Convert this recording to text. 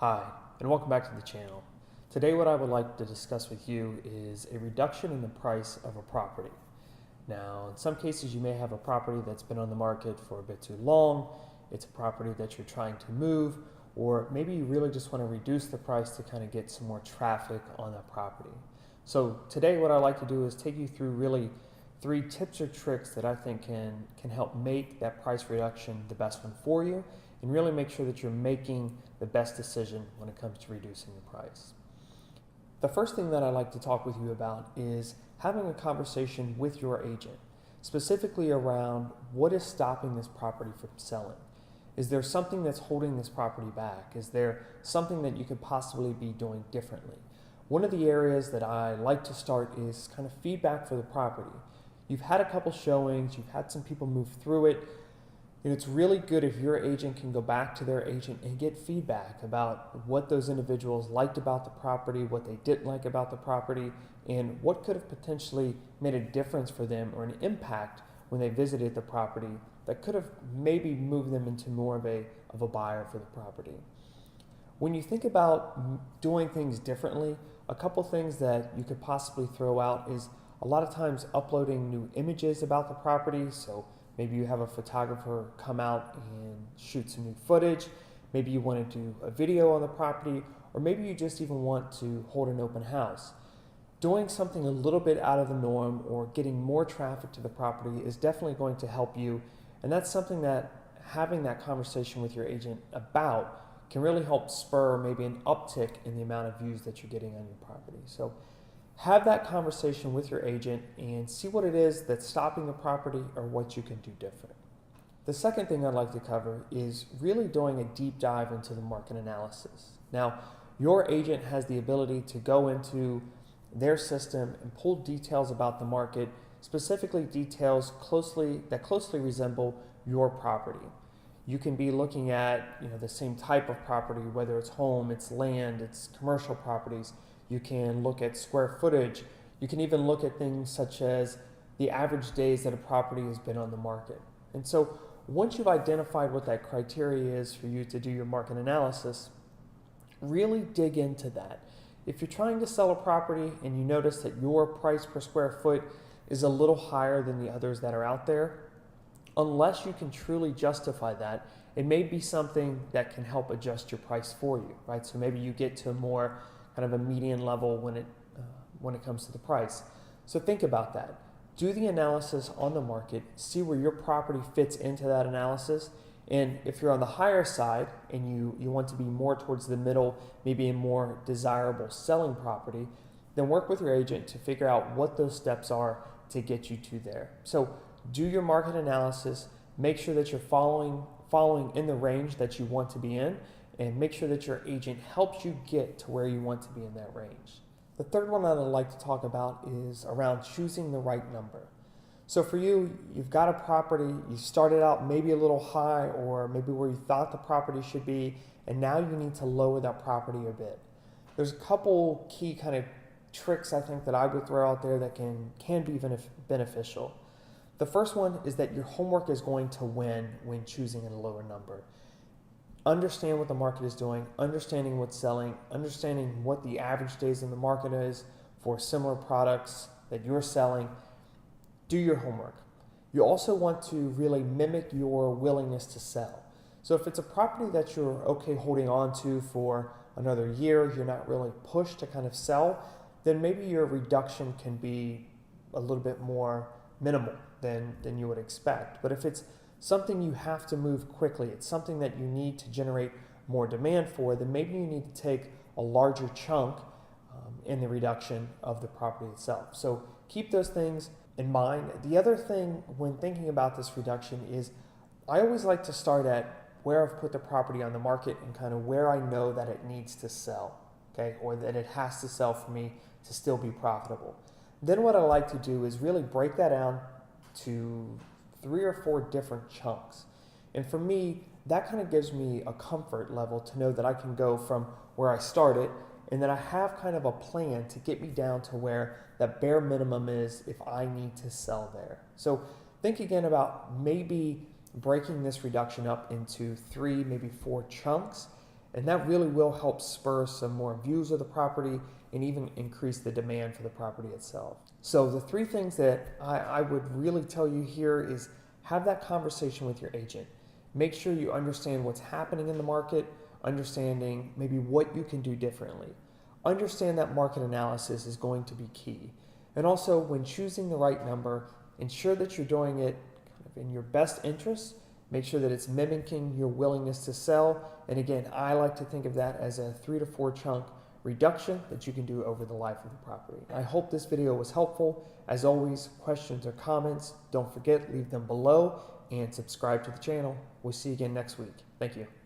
Hi, and welcome back to the channel. Today what I would like to discuss with you is a reduction in the price of a property. Now, in some cases you may have a property that's been on the market for a bit too long, it's a property that you're trying to move, or maybe you really just want to reduce the price to kind of get some more traffic on that property. So today what I like to do is take you through really 3 tips or tricks that I think can help make that price reduction the best one for you and really make sure that you're making the best decision when it comes to reducing the price. The first thing that I like to talk with you about is having a conversation with your agent, specifically around what is stopping this property from selling. Is there something that's holding this property back? Is there something that you could possibly be doing differently? One of the areas that I like to start is kind of feedback for the property. You've had a couple showings, you've had some people move through it, and it's really good if your agent can go back to their agent and get feedback about what those individuals liked about the property, what they didn't like about the property, and what could have potentially made a difference for them or an impact when they visited the property that could have maybe moved them into more of a buyer for the property. When you think about doing things differently, a couple things that you could possibly throw out is a lot of times uploading new images about the property. So maybe you have a photographer come out and shoot some new footage. Maybe you want to do a video on the property, or maybe you just even want to hold an open house. Doing something a little bit out of the norm or getting more traffic to the property is definitely going to help you. And that's something that having that conversation with your agent about can really help spur maybe an uptick in the amount of views that you're getting on your property. So have that conversation with your agent and see what it is that's stopping the property or what you can do different. The second thing I'd like to cover is really doing a deep dive into the market analysis. Now, your agent has the ability to go into their system and pull details about the market, specifically details that closely resemble your property. You can be looking at the same type of property, whether it's home, it's land, it's commercial properties. You can look at square footage. You can even look at things such as the average days that a property has been on the market. And so once you've identified what that criteria is for you to do your market analysis, really dig into that. If you're trying to sell a property and you notice that your price per square foot is a little higher than the others that are out there, unless you can truly justify that, it may be something that can help adjust your price for you, right? So maybe you get to a more kind of a median level when it comes to the price. So think about that. Do the analysis on the market, see where your property fits into that analysis, and if you're on the higher side and you want to be more towards the middle, maybe a more desirable selling property, then work with your agent to figure out what those steps are to get you to there. So do your market analysis, make sure that you're following in the range that you want to be in, and make sure that your agent helps you get to where you want to be in that range. The third one that I'd like to talk about is around choosing the right number. So for you, you've got a property, you started out maybe a little high or maybe where you thought the property should be, and now you need to lower that property a bit. There's a couple key kind of tricks I think that I would throw out there that can be beneficial. The first one is that your homework is going to win when choosing a lower number. Understand what the market is doing, understanding what's selling, understanding what the average days in the market is for similar products that you're selling. Do your homework. You also want to really mimic your willingness to sell. So if it's a property that you're okay holding on to for another year, you're not really pushed to kind of sell, then maybe your reduction can be a little bit more minimal than you would expect. But if it's something you have to move quickly, it's something that you need to generate more demand for, then maybe you need to take a larger chunk in the reduction of the property itself. So keep those things in mind. The other thing when thinking about this reduction is I always like to start at where I've put the property on the market and kind of where I know that it needs to sell, okay, or that it has to sell for me to still be profitable. Then what I like to do is really break that down to 3 or 4 different chunks. And for me, that kind of gives me a comfort level to know that I can go from where I started and that I have kind of a plan to get me down to where that bare minimum is if I need to sell there. So think again about maybe breaking this reduction up into 3, maybe 4 chunks And that really will help spur some more views of the property and even increase the demand for the property itself. So the three things that I would really tell you here is have that conversation with your agent. Make sure you understand what's happening in the market, understanding maybe what you can do differently. Understand that market analysis is going to be key. And also, when choosing the right number, ensure that you're doing it kind of in your best interest. Make sure that it's mimicking your willingness to sell. And again, I like to think of that as a 3 to 4 chunk reduction that you can do over the life of the property. I hope this video was helpful. As always, questions or comments, don't forget, leave them below and subscribe to the channel. We'll see you again next week. Thank you.